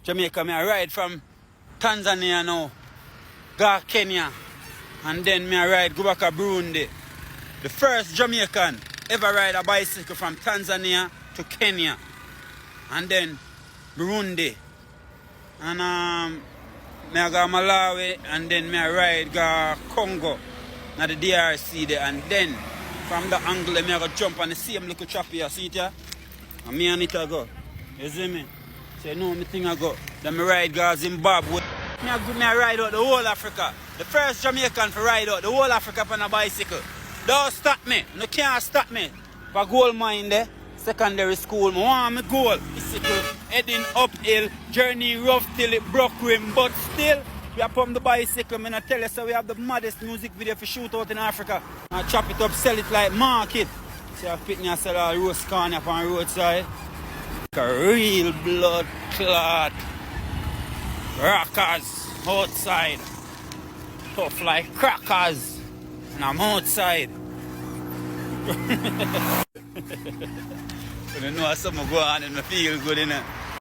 Jamaica, I ride from Tanzania now, go Kenya, and then I ride go back to Burundi. The first Jamaican ever ride a bicycle from Tanzania to Kenya, and then Burundi, and I go Malawi, and then I ride go Congo, na the DRC there, and then from the angle I go jump on the same little trap here, see it here? And me and it I go, you see me? Say no, me thing I go. Then I ride go Zimbabwe. I ride out the whole Africa. The first Jamaican to ride out the whole Africa on a bicycle. Don't stop me. No can't stop me. For gold mine there, secondary school, I want my goal. Bicycle heading uphill, journey rough till it broke rim, but still, we are pump the bicycle. I tell you, so we have the maddest music video for shoot out in Africa. I chop it up, sell it like market. So I fit me and sell all roast corn up on the roadside. Like a real blood clot. Rockers outside. Tough like crackers. And I'm outside. You know something go on and I feel good, innit?